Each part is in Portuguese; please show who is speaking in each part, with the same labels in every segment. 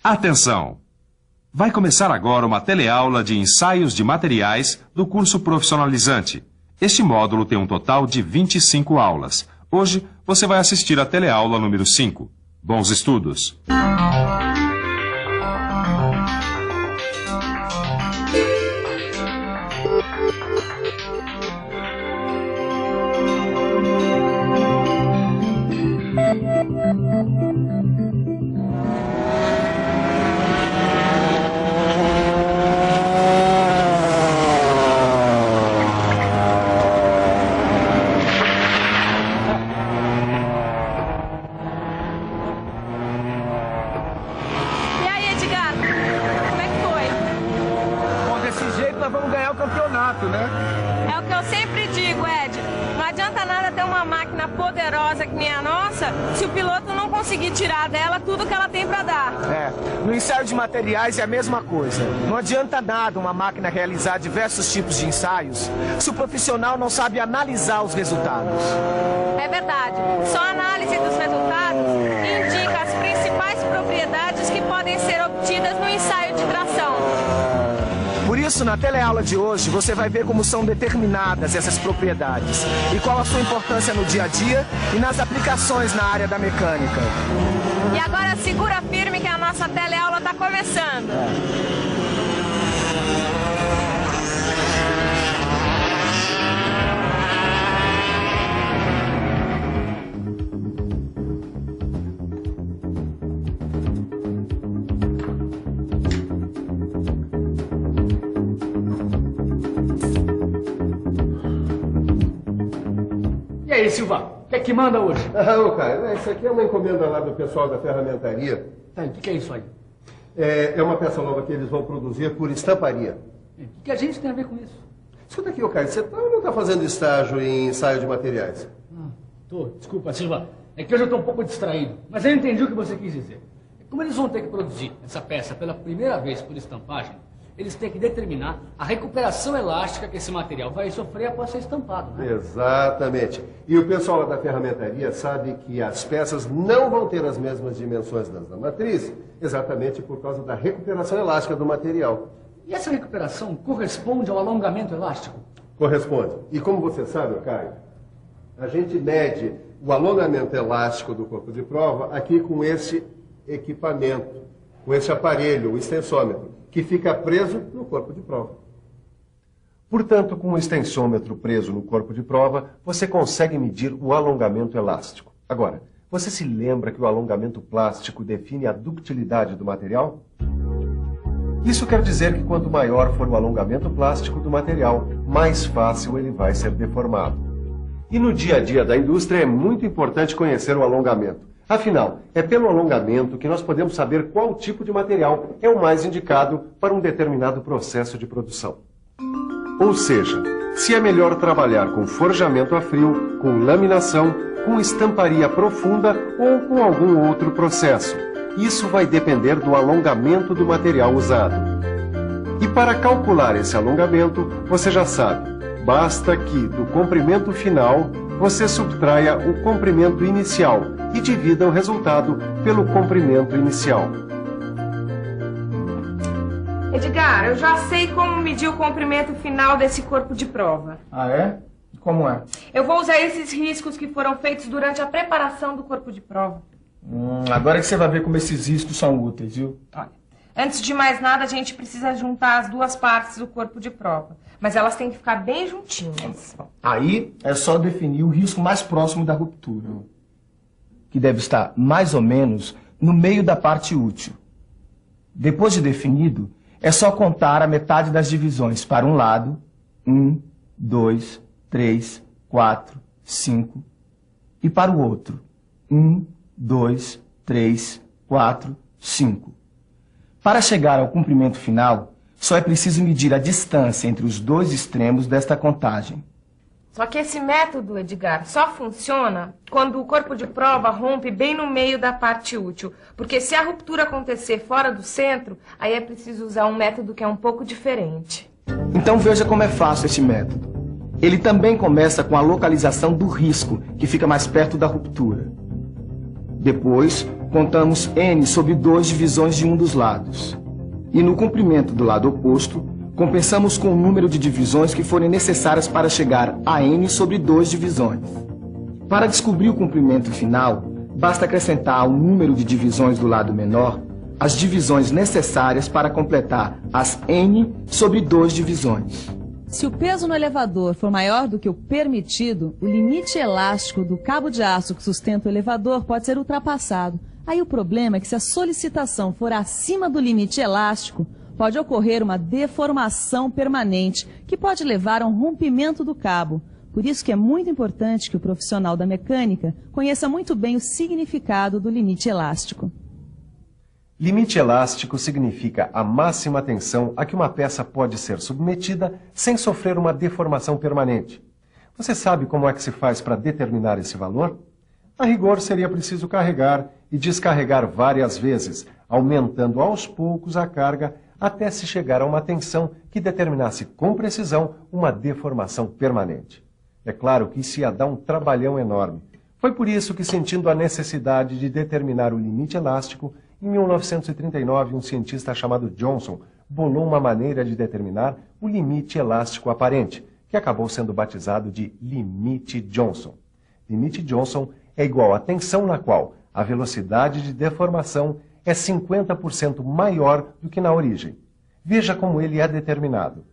Speaker 1: Atenção! Vai começar agora uma teleaula de ensaios de materiais do curso profissionalizante. Este módulo tem um total de 25 aulas. Hoje você vai assistir a teleaula número 5. Bons estudos!
Speaker 2: É o que eu sempre digo, Ed. Não adianta nada ter uma máquina poderosa que nem a nossa se o piloto não conseguir tirar dela tudo que ela tem para dar.
Speaker 3: No ensaio de materiais é a mesma coisa. Não adianta nada uma máquina realizar diversos tipos de ensaios se o profissional não sabe analisar os resultados.
Speaker 2: É verdade. Só a análise dos resultados indica as principais propriedades que podem ser obtidas no ensaio de tração.
Speaker 3: Por isso, na teleaula de hoje, você vai ver como são determinadas essas propriedades e qual a sua importância no dia a dia e nas aplicações na área da mecânica.
Speaker 2: E agora segura firme que a nossa teleaula está começando.
Speaker 4: E aí, Silva, o que é que manda hoje?
Speaker 5: Ô, Caio, isso aqui é uma encomenda lá do pessoal da ferramentaria.
Speaker 4: Tá, o que é isso aí?
Speaker 5: É uma peça nova que eles vão produzir por estamparia.
Speaker 4: O que a gente tem a ver com isso?
Speaker 5: Escuta aqui, ô Caio, você não está fazendo estágio em ensaio de materiais?
Speaker 4: Desculpa, Silva. É que hoje eu estou um pouco distraído. Mas eu entendi o que você quis dizer. Como eles vão ter que produzir essa peça pela primeira vez por estampagem, eles têm que determinar a recuperação elástica que esse material vai sofrer após ser estampado, né?
Speaker 5: Exatamente. E o pessoal lá da ferramentaria sabe que as peças não vão ter as mesmas dimensões das da matriz, exatamente por causa da recuperação elástica do material.
Speaker 4: E essa recuperação corresponde ao alongamento elástico?
Speaker 5: Corresponde. E como você sabe, Caio, a gente mede o alongamento elástico do corpo de prova aqui com esse equipamento, com esse aparelho, o extensômetro, que fica preso no corpo de prova. Portanto, com o extensômetro preso no corpo de prova, você consegue medir o alongamento elástico. Agora, você se lembra que o alongamento plástico define a ductilidade do material? Isso quer dizer que quanto maior for o alongamento plástico do material, mais fácil ele vai ser deformado. E no dia a dia da indústria é muito importante conhecer o alongamento. Afinal, é pelo alongamento que nós podemos saber qual tipo de material é o mais indicado para um determinado processo de produção. Ou seja, se é melhor trabalhar com forjamento a frio, com laminação, com estamparia profunda ou com algum outro processo. Isso vai depender do alongamento do material usado. E para calcular esse alongamento, você já sabe, basta que do comprimento final você subtraia o comprimento inicial e divida o resultado pelo comprimento inicial.
Speaker 2: Edgar, eu já sei como medir o comprimento final desse corpo de prova.
Speaker 3: Ah, é? Como é?
Speaker 2: Eu vou usar esses riscos que foram feitos durante a preparação do corpo de prova.
Speaker 3: Agora que você vai ver como esses riscos são úteis, viu?
Speaker 2: Olha, antes de mais nada, a gente precisa juntar as duas partes do corpo de prova. Mas elas têm que ficar bem juntinhas.
Speaker 3: Aí é só definir o risco mais próximo da ruptura, que deve estar mais ou menos no meio da parte útil. Depois de definido, é só contar a metade das divisões para um lado, 1, 2, 3, 4, 5, e para o outro, 1, 2, 3, 4, 5. Para chegar ao comprimento final, só é preciso medir a distância entre os dois extremos desta contagem.
Speaker 2: Só que esse método, Edgar, só funciona quando o corpo de prova rompe bem no meio da parte útil. Porque se a ruptura acontecer fora do centro, aí é preciso usar um método que é um pouco diferente.
Speaker 3: Então veja como é fácil esse método. Ele também começa com a localização do risco, que fica mais perto da ruptura. Depois, contamos n sobre 2 divisões de um dos lados. E no comprimento do lado oposto, compensamos com o número de divisões que forem necessárias para chegar a n sobre 2 divisões. Para descobrir o comprimento final, basta acrescentar ao número de divisões do lado menor as divisões necessárias para completar as n sobre 2 divisões.
Speaker 6: Se o peso no elevador for maior do que o permitido, o limite elástico do cabo de aço que sustenta o elevador pode ser ultrapassado. Aí o problema é que se a solicitação for acima do limite elástico, pode ocorrer uma deformação permanente, que pode levar a um rompimento do cabo. Por isso que é muito importante que o profissional da mecânica conheça muito bem o significado do limite elástico.
Speaker 7: Limite elástico significa a máxima tensão a que uma peça pode ser submetida sem sofrer uma deformação permanente. Você sabe como é que se faz para determinar esse valor? A rigor, seria preciso carregar e descarregar várias vezes, aumentando aos poucos a carga até se chegar a uma tensão que determinasse com precisão uma deformação permanente. É claro que isso ia dar um trabalhão enorme. Foi por isso que, sentindo a necessidade de determinar o limite elástico, em 1939, um cientista chamado Johnson bolou uma maneira de determinar o limite elástico aparente, que acabou sendo batizado de limite Johnson. Limite Johnson é igual à tensão na qual a velocidade de deformação é 50% maior do que na origem. Veja como ele é determinado.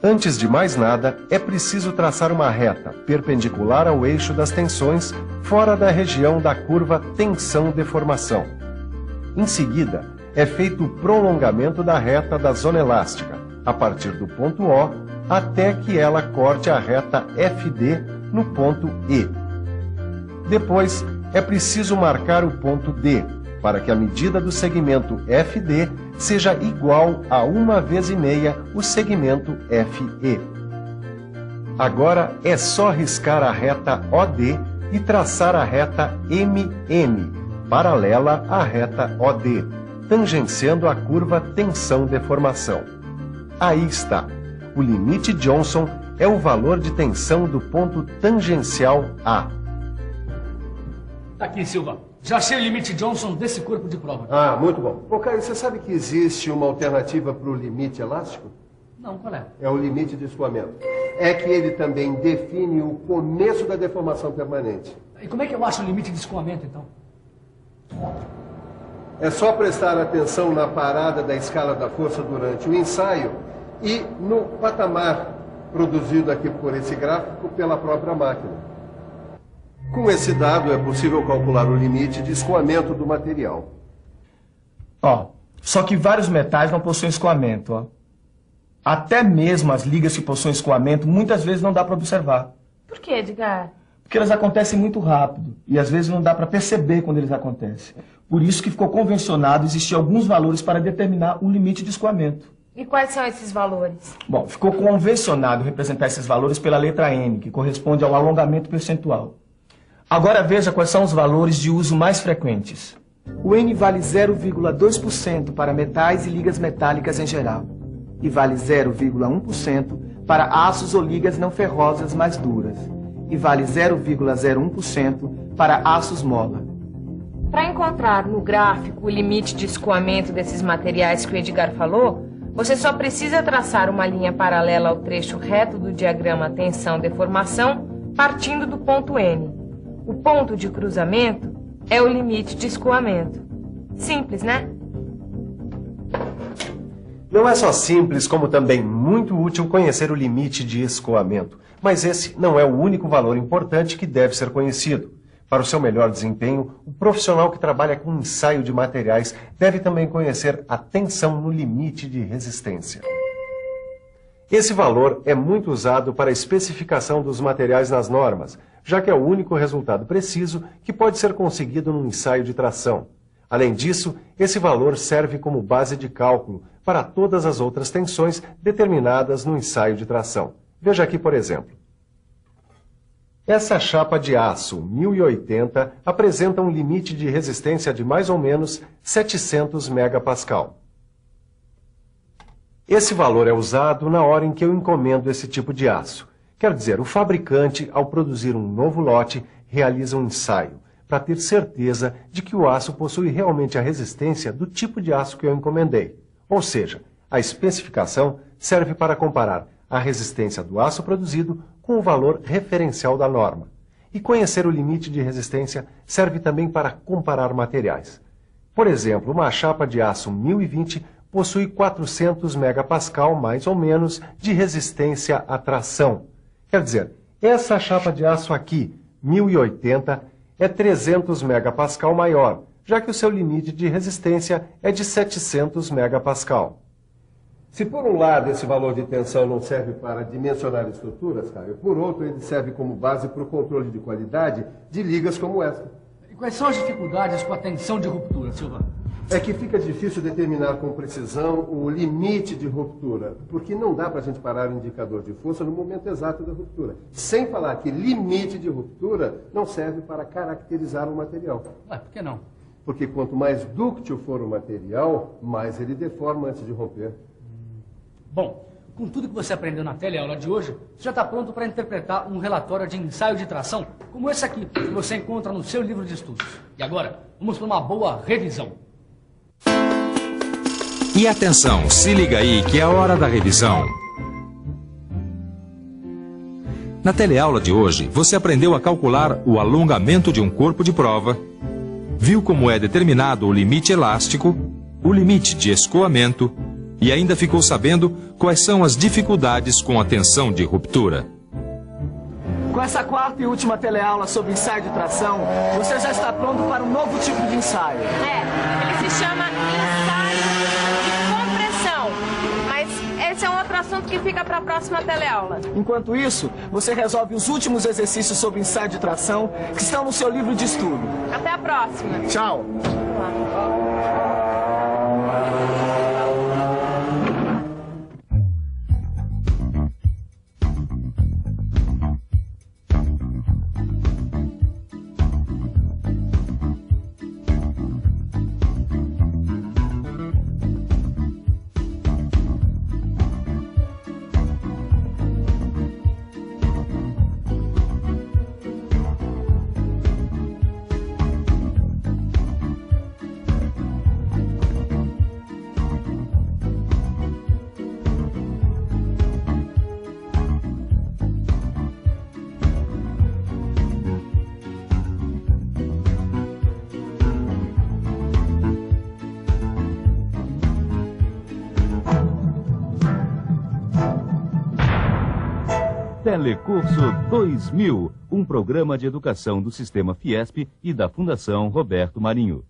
Speaker 7: Antes de mais nada, é preciso traçar uma reta perpendicular ao eixo das tensões fora da região da curva tensão-deformação. Em seguida, é feito o prolongamento da reta da zona elástica, a partir do ponto O, até que ela corte a reta FD no ponto E. Depois, é preciso marcar o ponto D, para que a medida do segmento FD seja igual a 1,5 vezes o segmento FE. Agora é só riscar a reta OD e traçar a reta MM, paralela à reta OD, tangenciando a curva tensão-deformação. Aí está. O limite Johnson é o valor de tensão do ponto tangencial A.
Speaker 4: Tá aqui, Silva. Já achei o limite Johnson desse corpo de prova.
Speaker 5: Ah, muito bom. Ô, Caio, você sabe que existe uma alternativa para o limite elástico?
Speaker 4: Não, qual é?
Speaker 5: É o limite de escoamento. É que ele também define o começo da deformação permanente.
Speaker 4: E como é que eu acho o limite de escoamento, então?
Speaker 5: É só prestar atenção na parada da escala da força durante o ensaio e no patamar produzido aqui por esse gráfico pela própria máquina. Com esse dado é possível calcular o limite de escoamento do material.
Speaker 3: Só que vários metais não possuem escoamento, Até mesmo as ligas que possuem escoamento muitas vezes não dá para observar.
Speaker 2: Por que, Edgar?
Speaker 3: Porque elas acontecem muito rápido e às vezes não dá para perceber quando eles acontecem. Por isso que ficou convencionado existir alguns valores para determinar o limite de escoamento.
Speaker 2: E quais são esses valores?
Speaker 3: Bom, ficou convencionado representar esses valores pela letra N, que corresponde ao alongamento percentual. Agora veja quais são os valores de uso mais frequentes. O N vale 0,2% para metais e ligas metálicas em geral. E vale 0,1% para aços ou ligas não ferrosas mais duras. E vale 0,01% para aços mola.
Speaker 2: Para encontrar no gráfico o limite de escoamento desses materiais que o Edgar falou, você só precisa traçar uma linha paralela ao trecho reto do diagrama tensão-deformação, partindo do ponto N. O ponto de cruzamento é o limite de escoamento. Simples, né?
Speaker 7: Não é só simples, como também muito útil conhecer o limite de escoamento. Mas esse não é o único valor importante que deve ser conhecido. Para o seu melhor desempenho, o profissional que trabalha com ensaio de materiais deve também conhecer a tensão no limite de resistência. Esse valor é muito usado para a especificação dos materiais nas normas, já que é o único resultado preciso que pode ser conseguido num ensaio de tração. Além disso, esse valor serve como base de cálculo para todas as outras tensões determinadas no ensaio de tração. Veja aqui, por exemplo. Essa chapa de aço 1080 apresenta um limite de resistência de mais ou menos 700 megapascal. Esse valor é usado na hora em que eu encomendo esse tipo de aço. Quer dizer, o fabricante, ao produzir um novo lote, realiza um ensaio, para ter certeza de que o aço possui realmente a resistência do tipo de aço que eu encomendei. Ou seja, a especificação serve para comparar a resistência do aço produzido com o valor referencial da norma. E conhecer o limite de resistência serve também para comparar materiais. Por exemplo, uma chapa de aço 1020 possui 400 megapascal, mais ou menos, de resistência à tração. Quer dizer, essa chapa de aço aqui, 1080, é 300 megapascal maior, já que o seu limite de resistência é de 700 megapascal.
Speaker 5: Se por um lado esse valor de tensão não serve para dimensionar estruturas, Caio, por outro ele serve como base para o controle de qualidade de ligas como essa.
Speaker 4: E quais são as dificuldades com a tensão de ruptura, Silva?
Speaker 5: É que fica difícil determinar com precisão o limite de ruptura, porque não dá para a gente parar o indicador de força no momento exato da ruptura. Sem falar que limite de ruptura não serve para caracterizar o material.
Speaker 4: Ué, por que não?
Speaker 5: Porque quanto mais dúctil for o material, mais ele deforma antes de romper.
Speaker 4: Bom, com tudo que você aprendeu na teleaula de hoje, você já está pronto para interpretar um relatório de ensaio de tração, como esse aqui, que você encontra no seu livro de estudos. E agora, vamos para uma boa revisão.
Speaker 1: E atenção, se liga aí que é a hora da revisão. Na teleaula de hoje, você aprendeu a calcular o alongamento de um corpo de prova, viu como é determinado o limite elástico, o limite de escoamento e ainda ficou sabendo quais são as dificuldades com a tensão de ruptura.
Speaker 3: Com essa quarta e última teleaula sobre ensaio de tração, você já está pronto para um novo tipo de ensaio.
Speaker 2: Ele se chama ensaio de compressão. Mas esse é um outro assunto que fica para a próxima teleaula.
Speaker 3: Enquanto isso, você resolve os últimos exercícios sobre ensaio de tração que estão no seu livro de estudo.
Speaker 2: Até a próxima.
Speaker 3: Tchau.
Speaker 8: Telecurso 2000, um programa de educação do Sistema Fiesp e da Fundação Roberto Marinho.